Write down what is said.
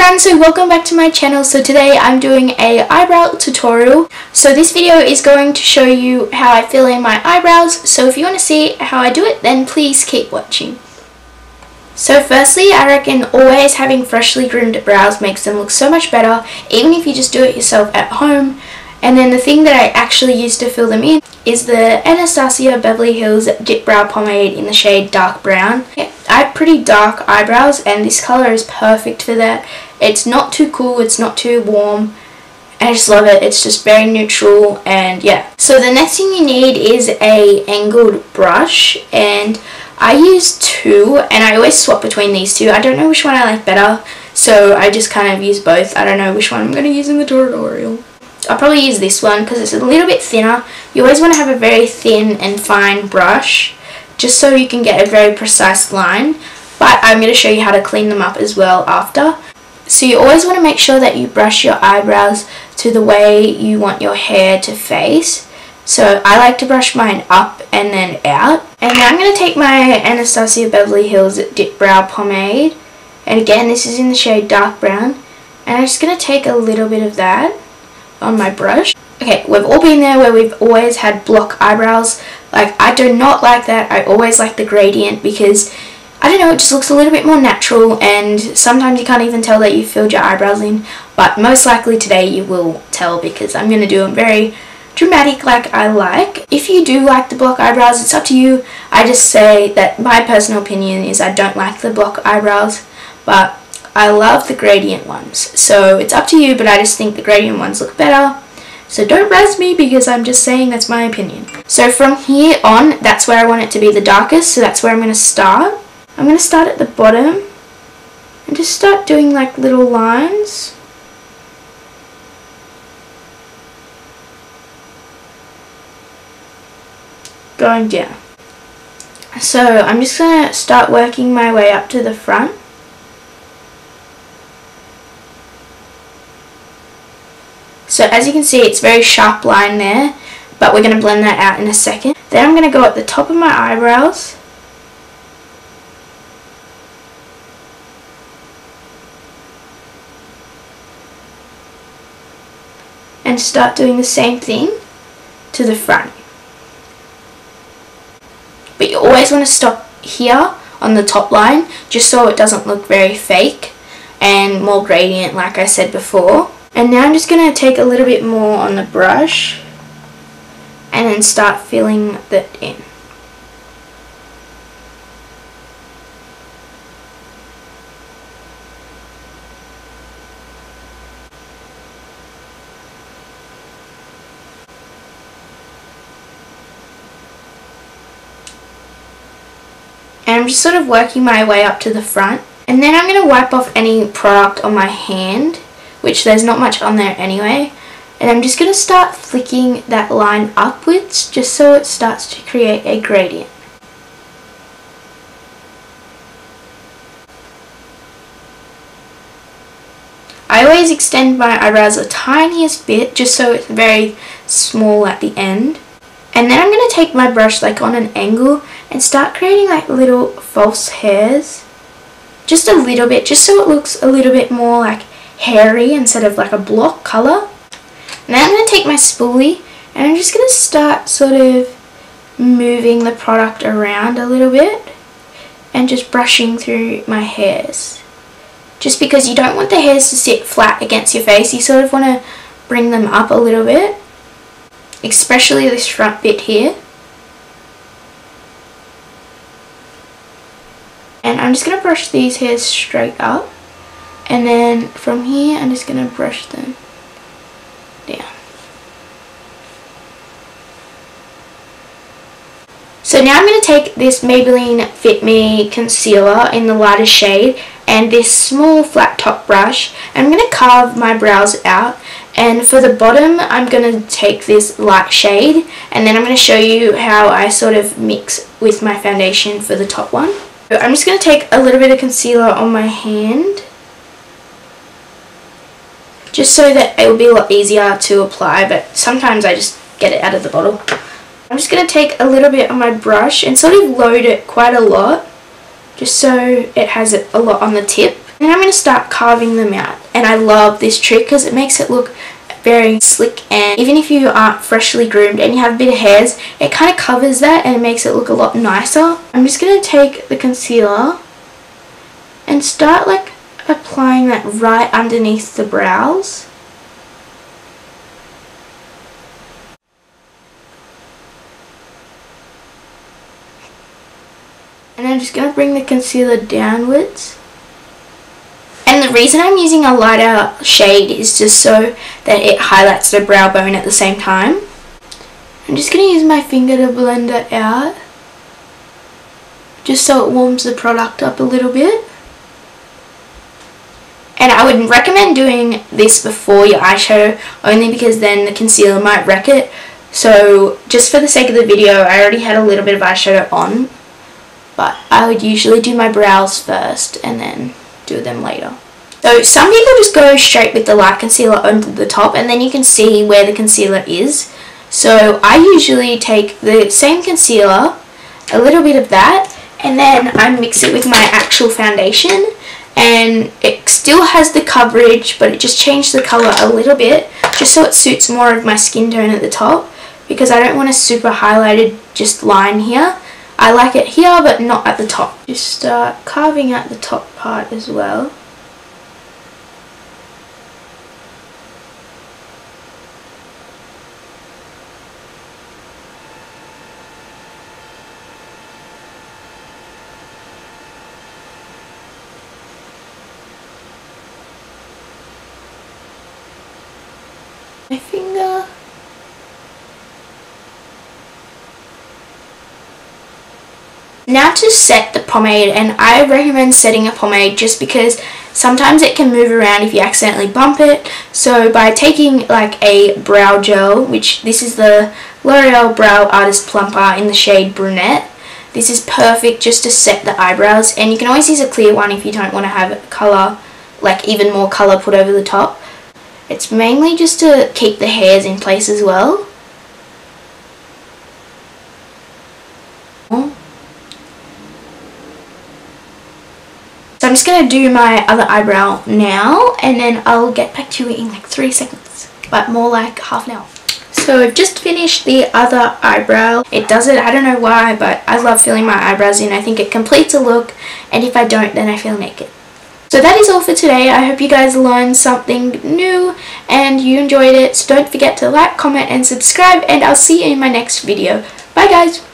everyone, so welcome back to my channel. So today I'm doing a eyebrow tutorial. So this video is going to show you how I fill in my eyebrows. So if you want to see how I do it, then please keep watching. So firstly, I reckon always having freshly groomed brows makes them look so much better, even if you just do it yourself at home. And then the thing that I actually use to fill them in is the Anastasia Beverly Hills Dip Brow Pomade in the shade Dark Brown. I have pretty dark eyebrows and this colour is perfect for that. It's not too cool, it's not too warm. I just love it. It's just very neutral and yeah. So the next thing you need is a angled brush, and I use two and I always swap between these two. I don't know which one I like better, so I just kind of use both. I don't know which one I'm going to use in the tutorial. I'll probably use this one because it's a little bit thinner. You always want to have a very thin and fine brush just so you can get a very precise line, but I'm going to show you how to clean them up as well after. So you always want to make sure that you brush your eyebrows to the way you want your hair to face. So I like to brush mine up and then out. And now I'm going to take my Anastasia Beverly Hills Dip Brow Pomade, and again this is in the shade Dark Brown, and I'm just going to take a little bit of that on my brush. Okay, we've all been there where we've always had block eyebrows. Like, I do not like that. I always like the gradient because, I don't know, it just looks a little bit more natural, and sometimes you can't even tell that you filled your eyebrows in, but most likely today you will tell because I'm going to do them very dramatic like I like. If you do like the block eyebrows, it's up to you. I just say that my personal opinion is I don't like the block eyebrows, but I love the gradient ones, so it's up to you, but I just think the gradient ones look better. So don't razz me because I'm just saying that's my opinion. So from here on, that's where I want it to be the darkest, so that's where I'm going to start. I'm going to start at the bottom and just start doing like little lines. Going down. So I'm just going to start working my way up to the front. So as you can see, it's a very sharp line there, but we're going to blend that out in a second. Then I'm going to go at the top of my eyebrows. And start doing the same thing to the front. But you always want to stop here on the top line, just so it doesn't look very fake and more gradient like I said before. And now I'm just going to take a little bit more on the brush and then start filling that in. And I'm just sort of working my way up to the front. And then I'm going to wipe off any product on my hand, which there's not much on there anyway, and I'm just going to start flicking that line upwards just so it starts to create a gradient. I always extend my eyebrows the tiniest bit just so it's very small at the end, and then I'm going to take my brush like on an angle and start creating like little false hairs, just a little bit, just so it looks a little bit more like hairy instead of like a block colour. Now I'm going to take my spoolie and I'm just going to start sort of moving the product around a little bit and just brushing through my hairs. Just because you don't want the hairs to sit flat against your face, you sort of want to bring them up a little bit, especially this front bit here. And I'm just going to brush these hairs straight up. And then from here, I'm just going to brush them down. So now I'm going to take this Maybelline Fit Me concealer in the lighter shade and this small flat top brush. And I'm going to carve my brows out. And for the bottom, I'm going to take this light shade. And then I'm going to show you how I sort of mix with my foundation for the top one. So I'm just going to take a little bit of concealer on my hand, just so that it will be a lot easier to apply, but sometimes I just get it out of the bottle. I'm just going to take a little bit on my brush and sort of load it quite a lot, just so it has a lot on the tip. And I'm going to start carving them out. And I love this trick because it makes it look very slick, and even if you aren't freshly groomed and you have a bit of hairs, it kind of covers that and it makes it look a lot nicer. I'm just going to take the concealer and start like applying that right underneath the brows. And I'm just going to bring the concealer downwards. And the reason I'm using a lighter shade is just so that it highlights the brow bone at the same time. I'm just going to use my finger to blend it out, just so it warms the product up a little bit. And I would recommend doing this before your eyeshadow, only because then the concealer might wreck it. So just for the sake of the video, I already had a little bit of eyeshadow on, but I would usually do my brows first and then do them later. So some people just go straight with the light concealer onto the top, and then you can see where the concealer is. So I usually take the same concealer, a little bit of that, and then I mix it with my actual foundation, and it still has the coverage, but it just changed the colour a little bit just so it suits more of my skin tone at the top, because I don't want a super highlighted just line here. I like it here but not at the top. Just start carving out the top part as well. My finger. Now to set the pomade, and I recommend setting a pomade just because sometimes it can move around if you accidentally bump it. So by taking like a brow gel, which this is the L'Oreal Brow Artist Plumber in the shade Brunette, this is perfect just to set the eyebrows, and you can always use a clear one if you don't want to have colour, like even more colour put over the top. It's mainly just to keep the hairs in place as well. So I'm just going to do my other eyebrow now, and then I'll get back to you in like 3 seconds, but more like half an hour. So I've just finished the other eyebrow. It does it, I don't know why, but I love filling my eyebrows in. I think it completes a look, and if I don't, then I feel naked. So that is all for today. I hope you guys learned something new and you enjoyed it. So don't forget to like, comment and subscribe, and I'll see you in my next video. Bye guys!